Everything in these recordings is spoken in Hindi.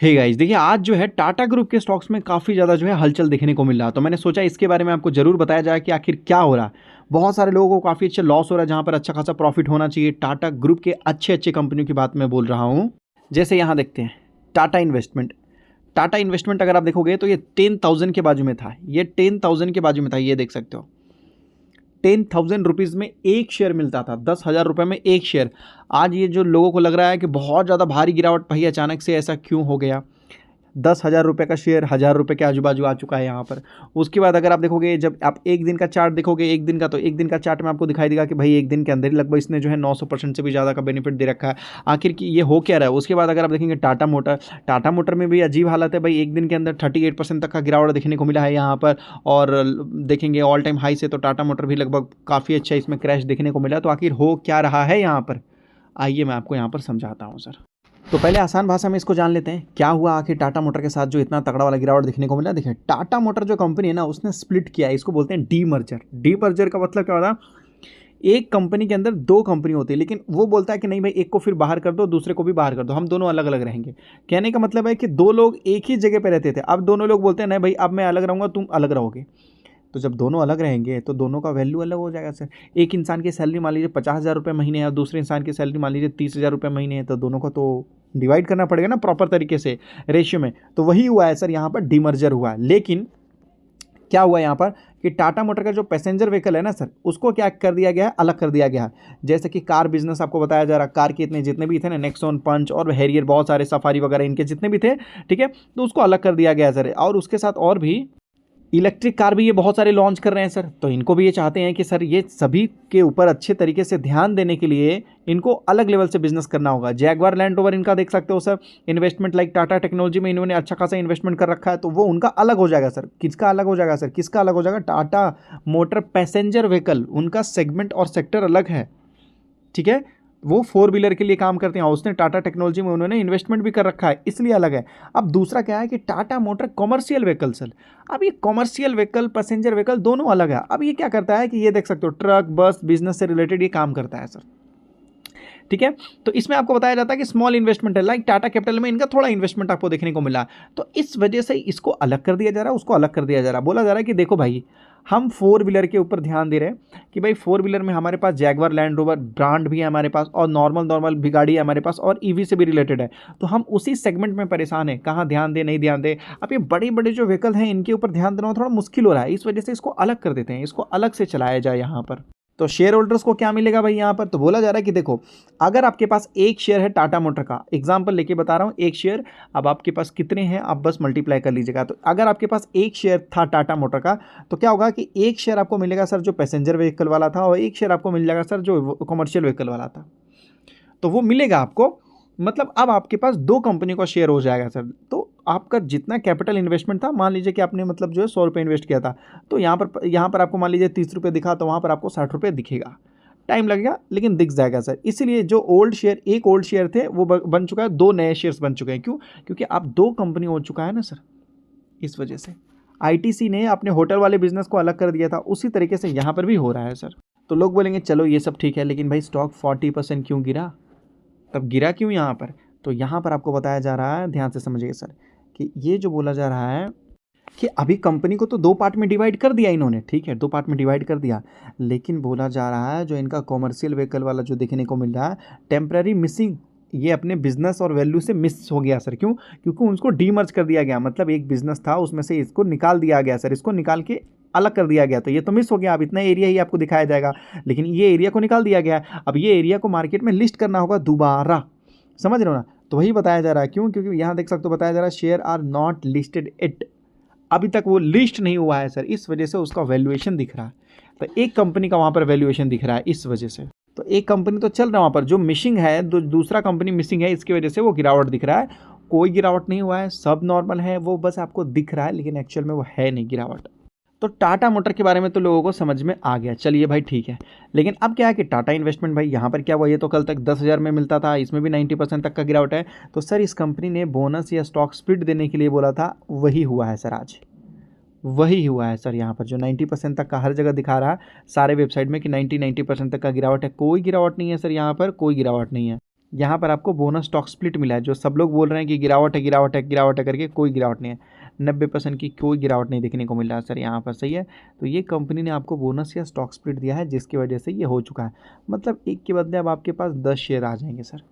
हे गाइस, देखिए आज जो है टाटा ग्रुप के स्टॉक्स में काफ़ी ज़्यादा जो है हलचल देखने को मिल रहा है। तो मैंने सोचा इसके बारे में आपको ज़रूर बताया जाए कि आखिर क्या हो रहा है। बहुत सारे लोगों को काफ़ी अच्छा लॉस हो रहा है, जहाँ पर अच्छा खासा प्रॉफिट होना चाहिए। टाटा ग्रुप के अच्छे अच्छे कंपनियों की बात मैं बोल रहा हूँ। जैसे यहाँ देखते हैं टाटा इन्वेस्टमेंट। टाटा इन्वेस्टमेंट अगर आप देखोगे तो ये 10,000 के बाजू में था। ये 10,000 के बाजू में था, ये देख सकते हो। 10,000 रुपीज़ में एक शेयर मिलता था, 10,000 रुपये में एक शेयर। आज ये जो लोगों को लग रहा है कि बहुत ज़्यादा भारी गिरावट भाई अचानक से ऐसा क्यों हो गया, 10,000 रुपये का शेयर 1,000 रुपये के आजू बाजू आ चुका है यहाँ पर। उसके बाद अगर आप देखोगे, जब आप एक दिन का चार्ट देखोगे, एक दिन का, तो एक दिन का चार्ट में आपको दिखाई देगा कि भाई एक दिन के अंदर ही लगभग इसने जो है 900% से भी ज़्यादा का बेनिफिट दे रखा है। आखिर की ये हो क्या रहा है। उसके बाद अगर आप देखेंगे टाटा मोटर में भी अजीब हालत है भाई। एक दिन के अंदर 38% तक का गिरावट देखने को मिला है यहाँ पर। और देखेंगे ऑल टाइम हाई से तो टाटा मोटर भी लगभग काफ़ी अच्छा इसमें क्रैश देखने को मिला। तो आखिर हो क्या रहा है यहाँ पर, आइए मैं आपको यहाँ पर समझाता हूँ सर। तो पहले आसान भाषा में इसको जान लेते हैं, क्या हुआ आखिर टाटा मोटर के साथ जो इतना तगड़ा वाला गिरावट देखने को मिला। देखिए टाटा मोटर जो कंपनी है ना, उसने स्प्लिट किया है। इसको बोलते हैं डीमर्जर। डीमर्जर का मतलब क्या होता है, एक कंपनी के अंदर दो कंपनी होती है, लेकिन वो बोलता है कि नहीं भाई, एक को फिर बाहर कर दो, दूसरे को भी बाहर कर दो, हम दोनों अलग अलग रहेंगे। कहने का मतलब है कि दो लोग एक ही जगह पर रहते थे, अब दोनों लोग बोलते हैं नहीं भाई, अब मैं अलग रहूँगा, तुम अलग रहोगे। तो जब दोनों अलग रहेंगे तो दोनों का वैल्यू अलग हो जाएगा सर। एक इंसान की सैलरी मान लीजिए 50,000 रुपये महीने है, और दूसरे इंसान की सैलरी मान लीजिए 30,000 रुपये महीने है, तो दोनों को तो डिवाइड करना पड़ेगा ना प्रॉपर तरीके से, रेशियो में। तो वही हुआ है सर, यहाँ पर डीमर्जर हुआ है। लेकिन क्या हुआ यहाँ पर कि टाटा मोटर का जो पैसेंजर व्हीकल है ना सर, उसको क्या कर दिया गया है, अलग कर दिया गया है। जैसे कि कार बिजनेस आपको बताया जा रहा है, कार के इतने जितने भी थे ना, नेक्सॉन, पंच और हैरियर, बहुत सारे सफारी वगैरह इनके जितने भी थे, ठीक है, तो उसको अलग कर दिया गया है सर। और उसके साथ और भी इलेक्ट्रिक कार भी ये बहुत सारे लॉन्च कर रहे हैं सर। तो इनको भी ये चाहते हैं कि सर ये सभी के ऊपर अच्छे तरीके से ध्यान देने के लिए इनको अलग लेवल से बिजनेस करना होगा। जैगवार लैंड रोवर इनका देख सकते हो sir, investment like Tata technology में इन्होंने अच्छा खासा इन्वेस्टमेंट कर रखा है, तो वो उनका अलग हो जाएगा सर। किसका अलग हो जाएगा सर, किसका अलग हो जाएगा, टाटा मोटर पैसेंजर व्हीकल, उनका सेगमेंट और सेक्टर अलग है, ठीक है। वो फोर व्हीलर के लिए काम करते हैं, उसने टाटा टेक्नोलॉजी में उन्होंने इन्वेस्टमेंट भी कर रखा है, इसलिए अलग है। अब दूसरा क्या है कि Tata motor commercial vehicle sir. अब ये कॉमर्शियल व्हीकल, पैसेंजर व्हीकल दोनों अलग है। अब ये क्या करता है कि ये देख सकते हो, ट्रक, बस, बिजनेस से रिलेटेड ये काम करता है सर, ठीक है। तो इसमें आपको बताया जाता है कि स्मॉल इन्वेस्टमेंट है, लाइक टाटा कैपिटल में इनका थोड़ा इन्वेस्टमेंट आपको देखने को मिला। तो इस वजह से इसको अलग कर दिया जा रहा है, उसको अलग कर दिया जा रहा है। बोला जा रहा है कि देखो भाई, हम फोर व्हीलर के ऊपर ध्यान दे रहे हैं कि भाई फोर व्हीलर में हमारे पास जैगवार लैंड रोवर ब्रांड भी है हमारे पास, और नॉर्मल भी गाड़ी है हमारे पास, और ईवी से भी रिलेटेड है। तो हम उसी सेगमेंट में परेशान है, कहाँ ध्यान दे नहीं ध्यान दे। अब ये बड़े बड़े जो व्हीकल हैं इनके ऊपर ध्यान देना थोड़ा मुश्किल हो रहा है, इस वजह से इसको अलग कर देते हैं, इसको अलग से चलाया जाए यहाँ पर। तो शेयर होल्डर्स को क्या मिलेगा भाई यहाँ पर, तो बोला जा रहा है कि देखो, अगर आपके पास एक शेयर है टाटा मोटर का, एग्जांपल लेके बता रहा हूँ, एक शेयर, अब आपके पास कितने हैं आप बस मल्टीप्लाई कर लीजिएगा। तो अगर आपके पास एक शेयर था टाटा मोटर का, तो क्या होगा कि एक शेयर आपको मिलेगा सर जो पैसेंजर व्हीकल वाला था, और एक शेयर आपको मिल जाएगा सर जो कॉमर्शियल व्हीकल वाला था। तो वो मिलेगा आपको, मतलब अब आपके पास दो कंपनी का शेयर हो जाएगा सर। तो आपका जितना कैपिटल इन्वेस्टमेंट था, मान लीजिए कि आपने मतलब जो है 100 रुपये इन्वेस्ट किया था, तो यहाँ पर आपको मान लीजिए 30 रुपये दिखा, तो वहाँ पर आपको 60 रुपये दिखेगा। टाइम लगेगा लेकिन दिख जाएगा सर। इसीलिए जो ओल्ड शेयर, एक ओल्ड शेयर थे वो बन चुका है, दो नए शेयर्स बन चुके हैं। क्यों? क्योंकि अब दो कंपनी हो चुका है ना सर, इस वजह से। आईटीसी ने अपने होटल वाले बिजनेस को अलग कर दिया था, उसी तरीके से यहाँ पर भी हो रहा है सर। तो लोग बोलेंगे चलो ये सब ठीक है, लेकिन भाई स्टॉक 40% क्यों गिरा, तब गिरा क्यों यहाँ पर? तो यहाँ पर आपको बताया जा रहा है, ध्यान से समझिए सर, कि ये जो बोला जा रहा है कि अभी कंपनी को तो दो पार्ट में डिवाइड कर दिया इन्होंने, ठीक है, दो पार्ट में डिवाइड कर दिया, लेकिन बोला जा रहा है जो इनका कॉमर्शियल व्हीकल वाला जो देखने को मिल रहा है, टेम्पररी मिसिंग, ये अपने बिजनेस और वैल्यू से मिस हो गया सर। क्यों? क्योंकि उसको डीमर्ज कर दिया गया, मतलब एक बिजनेस था उसमें से इसको निकाल दिया गया सर, इसको निकाल के अलग कर दिया गया, तो ये तो मिस हो गया। अब इतना एरिया ही आपको दिखाया जाएगा, लेकिन ये एरिया को निकाल दिया गया। अब ये एरिया को मार्केट में लिस्ट करना होगा दोबारा, समझ रहे हो ना? तो वही बताया जा रहा है। क्यों? क्योंकि यहाँ देख सकते हो बताया जा रहा है share are not listed it, अभी तक वो लिस्ट नहीं हुआ है सर, इस वजह से उसका वैल्यूएशन दिख रहा है। तो एक कंपनी का वहाँ पर वैल्यूएशन दिख रहा है इस वजह से। तो एक कंपनी तो चल रहा है वहाँ पर, जो मिसिंग है, दूसरा कंपनी मिसिंग है, इसकी वजह से वो गिरावट दिख रहा है। कोई गिरावट नहीं हुआ है, सब नॉर्मल है, वो बस आपको दिख रहा है, लेकिन एक्चुअल में वो है नहीं गिरावट। तो टाटा मोटर के बारे में तो लोगों को समझ में आ गया, चलिए भाई ठीक है। लेकिन अब क्या है कि टाटा इन्वेस्टमेंट भाई यहाँ पर क्या हुआ, ये तो कल तक 10,000 में मिलता था, इसमें भी 90% तक का गिरावट है। तो सर इस कंपनी ने बोनस या स्टॉक स्प्लिट देने के लिए बोला था, वही हुआ है सर, आज वही हुआ है सर। यहाँ पर जो 90% तक का हर जगह दिखा रहा है सारे वेबसाइट में कि 90% तक का गिरावट है, कोई गिरावट नहीं है सर, यहाँ पर कोई गिरावट नहीं है। यहाँ पर आपको बोनस स्टॉक स्प्लिट मिला है। जो सब लोग बोल रहे हैं कि गिरावट है, गिरावट है, गिरावट है करके, कोई गिरावट नहीं है। 90% की कोई गिरावट नहीं देखने को मिल रहा है सर यहाँ पर, सही है। तो ये कंपनी ने आपको बोनस या स्टॉक स्प्लिट दिया है, जिसकी वजह से ये हो चुका है। मतलब एक के बदले अब आपके पास 10 शेयर आ जाएंगे सर।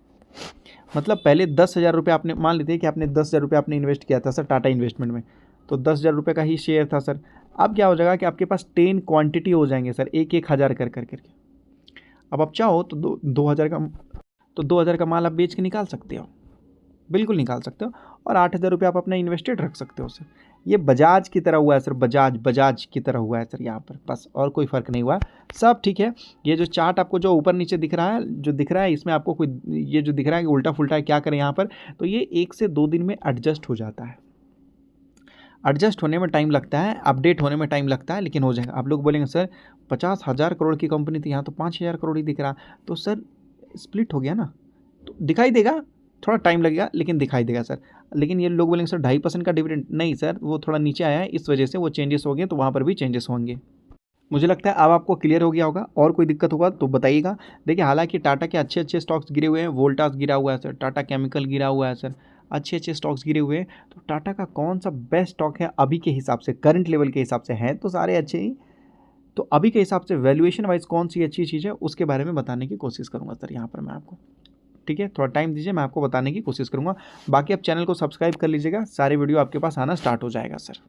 मतलब पहले 10,000 रुपये आपने, मान लीजिए कि आपने 10,000 रुपये आपने इन्वेस्ट किया था सर टाटा इन्वेस्टमेंट में, तो 10,000 रुपये का ही शेयर था सर। अब क्या हो जाएगा कि आपके पास 10 क्वांटिटी हो जाएंगे सर, एक एक हज़ार कर करके। अब आप चाहो तो 2,000 का माल आप बेच के निकाल सकते हो, बिल्कुल निकाल सकते हो। और 8,000 रुपये आप अपना इन्वेस्टेड रख सकते हो सर। ये बजाज की तरह हुआ है सर, बजाज की तरह हुआ है सर यहाँ पर, बस और कोई फ़र्क नहीं हुआ, सब ठीक है। ये जो चार्ट आपको जो ऊपर नीचे दिख रहा है, इसमें आपको कोई ये जो दिख रहा है कि उल्टा फुल्टा है, क्या करें यहाँ पर, तो ये 1 से 2 दिन में एडजस्ट हो जाता है। एडजस्ट होने में टाइम लगता है, अपडेट होने में टाइम लगता है, लेकिन हो जाएगा। आप लोग बोलेंगे सर 50,000 करोड़ की कंपनी थी, यहाँ तो 5,000 करोड़ ही दिख रहा, तो सर स्प्लिट हो गया ना, तो दिखाई देगा, थोड़ा टाइम लगेगा लेकिन दिखाई देगा सर। लेकिन ये लोग बोलेंगे सर 2.5% का डिविडेंड, नहीं सर, वो थोड़ा नीचे आया है, इस वजह से वो चेंजेस हो गए, तो वहाँ पर भी चेंजेस होंगे। मुझे लगता है अब आपको क्लियर हो गया होगा। और कोई दिक्कत होगा तो बताइएगा। देखिए हालांकि टाटा के अच्छे अच्छे स्टॉक्स गिरे हुए हैं, वोल्टास गिरा हुआ है सर, टाटा केमिकल गिरा हुआ है सर, अच्छे अच्छे स्टॉक्स गिरे हुए हैं। तो टाटा का कौन सा बेस्ट स्टॉक है अभी के हिसाब से, करंट लेवल के हिसाब से, हैं तो सारे अच्छे ही, तो अभी के हिसाब से वैल्यूएशन वाइज कौन सी अच्छी चीज़ है उसके बारे में बताने की कोशिश करूँगा सर यहाँ पर मैं आपको। ठीक है, थोड़ा टाइम दीजिए, मैं आपको बताने की कोशिश करूँगा। बाकी आप चैनल को सब्सक्राइब कर लीजिएगा, सारे वीडियो आपके पास आना स्टार्ट हो जाएगा सर।